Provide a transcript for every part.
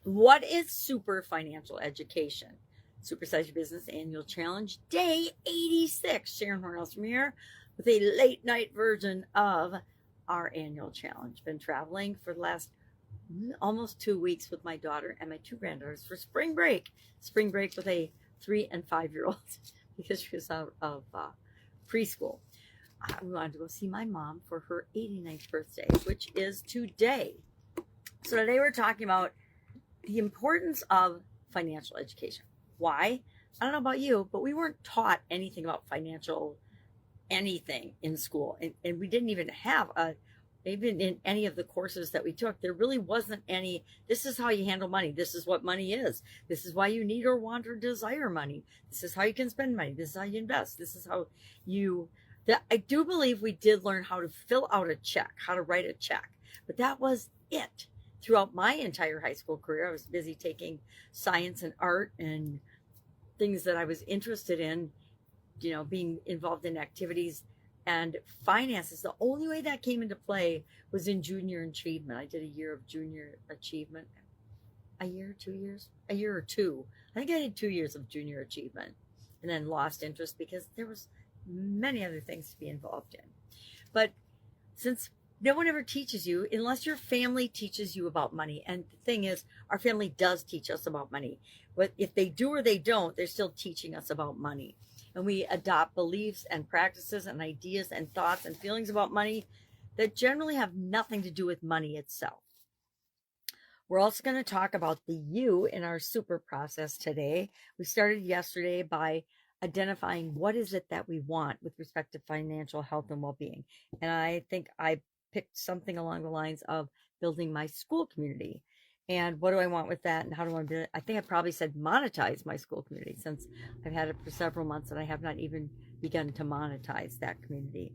What is super financial education? Supersize Your Business Annual Challenge, day 86. Sharon Horne-Ellstrom here with a late night version of our annual challenge. Been traveling for the last almost 2 weeks with my daughter and my two granddaughters for spring break. Spring break with a 3 and 5-year-old because she was out of preschool. We wanted to go see my mom for her 89th birthday, which is today. So today we're talking about the importance of financial education. Why? I don't know about you, but we weren't taught anything about financial anything in school. And we didn't even have even in any of the courses that we took, there really wasn't any, this is how you handle money. This is what money is. This is why you need or want or desire money. This is how you can spend money. This is how you invest. This is how you, I do believe we did learn how to fill out a check, how to write a check, but that was it. Throughout my entire high school career, I was busy taking science and art and things that I was interested in, being involved in activities, and finances. The only way that came into play was in junior achievement. I did a year of junior achievement. A year or two. I think I did 2 years of junior achievement and then lost interest because there was many other things to be involved in. But since no one ever teaches you unless your family teaches you about money. And the thing is, our family does teach us about money. But if they do or they don't, they're still teaching us about money. And we adopt beliefs and practices and ideas and thoughts and feelings about money that generally have nothing to do with money itself. We're also going to talk about the you in our super process today. We started yesterday by identifying what is it that we want with respect to financial health and well-being. And I think I picked something along the lines of building my school community. And what do I want with that? And how do I build it? I think I probably said monetize my school community, since I've had it for several months and I have not even begun to monetize that community.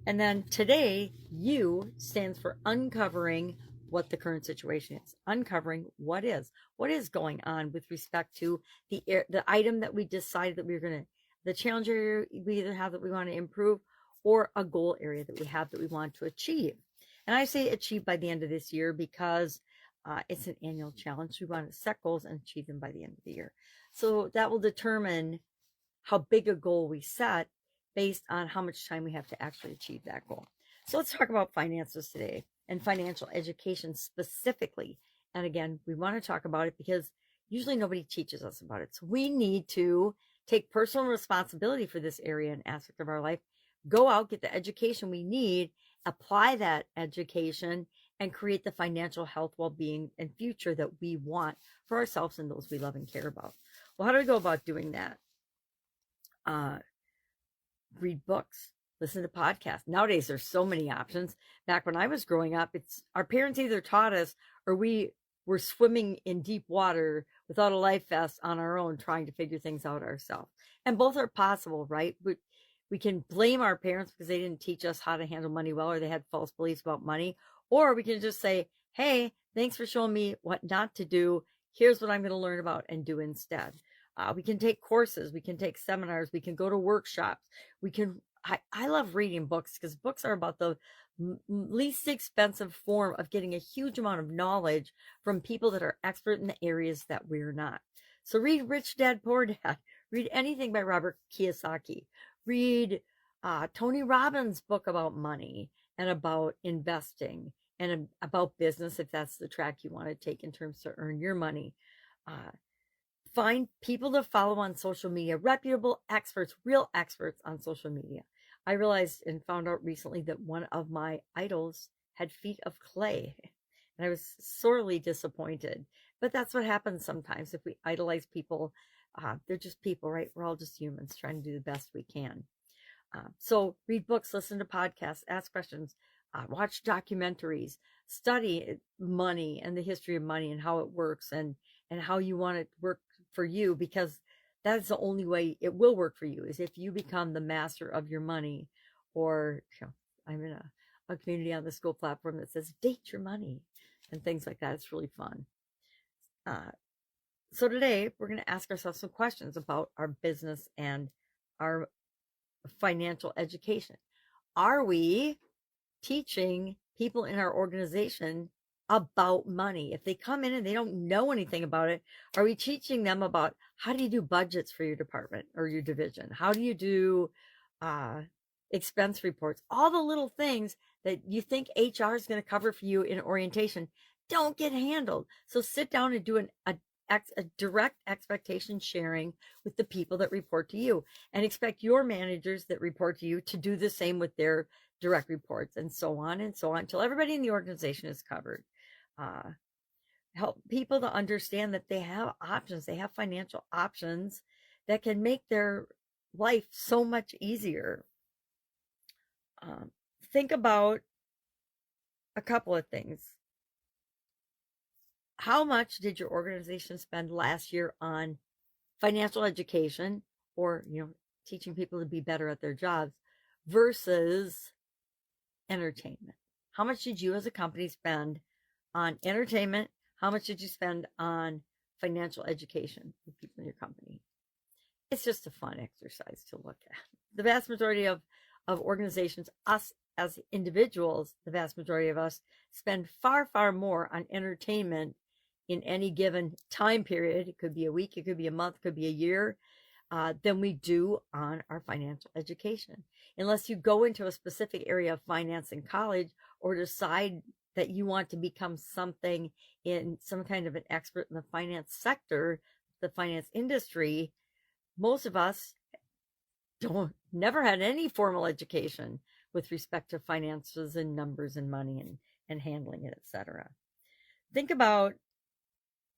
And then today, you stands for uncovering what the current situation is, uncovering what is going on with respect to the item that we decided that we were going to, the challenge area we either have that we want to improve, or a goal area that we have that we want to achieve. And I say achieve by the end of this year because it's an annual challenge. We want to set goals and achieve them by the end of the year. So that will determine how big a goal we set based on how much time we have to actually achieve that goal. So let's talk about finances today and financial education specifically. And again, we want to talk about it because usually nobody teaches us about it. So we need to take personal responsibility for this area and aspect of our life. Go out, get the education we need, apply that education, and create the financial health, well-being, and future that we want for ourselves and those we love and care about. Well, how do we go about doing that? Read books, listen to podcasts. Nowadays, there's so many options. Back when I was growing up, it's our parents either taught us or we were swimming in deep water without a life vest on our own, trying to figure things out ourselves. And both are possible, right? We can blame our parents because they didn't teach us how to handle money well, or they had false beliefs about money. Or we can just say, hey, thanks for showing me what not to do. Here's what I'm going to learn about and do instead. We can take courses. We can take seminars. We can go to workshops. I love reading books because books are about the least expensive form of getting a huge amount of knowledge from people that are expert in the areas that we're not. So read Rich Dad, Poor Dad. Read anything by Robert Kiyosaki. Read Tony Robbins' book about money and about investing and about business, if that's the track you want to take in terms to earn your money. Find people to follow on social media, reputable experts, real experts on social media. I realized and found out recently that one of my idols had feet of clay, and I was sorely disappointed. But that's what happens sometimes if we idolize people. They're just people, right? We're all just humans trying to do the best we can. So read books, listen to podcasts, ask questions, watch documentaries, study money and the history of money and how it works and how you want it to work for you, because that's the only way it will work for you, is if you become the master of your money. Or I'm in a community on the school platform that says date your money and things like that. It's really fun. So today we're going to ask ourselves some questions about our business and our financial education. Are we teaching people in our organization about money? If they come in and they don't know anything about it, are we teaching them about how do you do budgets for your department or your division? How do you do expense reports? All the little things that you think HR is going to cover for you in orientation don't get handled. So sit down and do a direct expectation sharing with the people that report to you, and expect your managers that report to you to do the same with their direct reports, and so on until everybody in the organization is covered. Help people to understand that they have options, they have financial options that can make their life so much easier. Think about a couple of things. How much did your organization spend last year on financial education, or teaching people to be better at their jobs, versus entertainment? How much did you as a company spend on entertainment? How much did you spend on financial education with people in your company? It's just a fun exercise to look at. The vast majority of organizations, us as individuals, the vast majority of us spend far, far more on entertainment in any given time period. It could be a week, it could be a month, it could be a year, than we do on our financial education. Unless you go into a specific area of finance in college, or decide that you want to become something in some kind of an expert in the finance sector, the finance industry, most of us never had any formal education with respect to finances and numbers and money and handling it, etc. Think about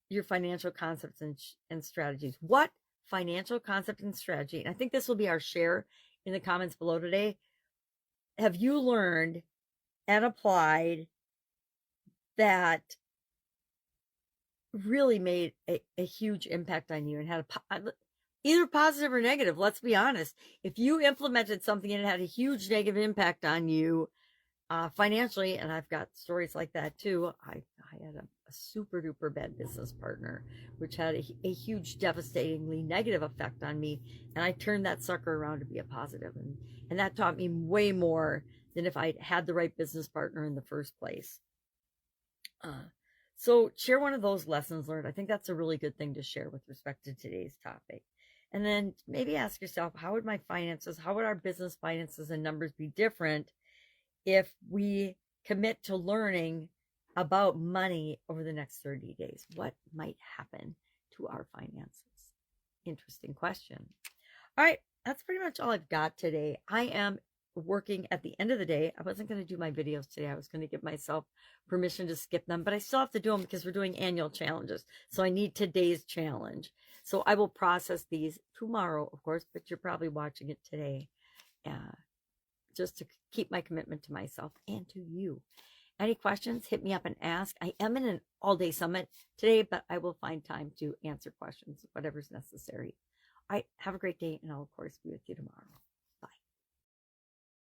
your financial concepts and strategies. What financial concept and strategy, and I think this will be our share in the comments below today, have you learned and applied that really made a huge impact on you and had either positive or negative? Let's be honest. If you implemented something and it had a huge negative impact on you financially, and I've got stories like that too. I had a super duper bad business partner, which had a huge, devastatingly negative effect on me, and I turned that sucker around to be a positive, and that taught me way more than if I'd had the right business partner in the first place. So share one of those lessons learned. I think that's a really good thing to share with respect to today's topic. And then maybe ask yourself, how would our business finances and numbers be different if we commit to learning about money over the next 30 days? What might happen to our finances? Interesting question. All right, that's pretty much all I've got today. I am working at the end of the day. I wasn't going to do my videos today. I was going to give myself permission to skip them, but I still have to do them because we're doing annual challenges. So I need today's challenge. So I will process these tomorrow, of course, but you're probably watching it today, just to keep my commitment to myself and to you. Any questions, hit me up and ask. I am in an all-day summit today, but I will find time to answer questions, whatever's necessary. All right, have a great day, and I'll, of course, be with you tomorrow.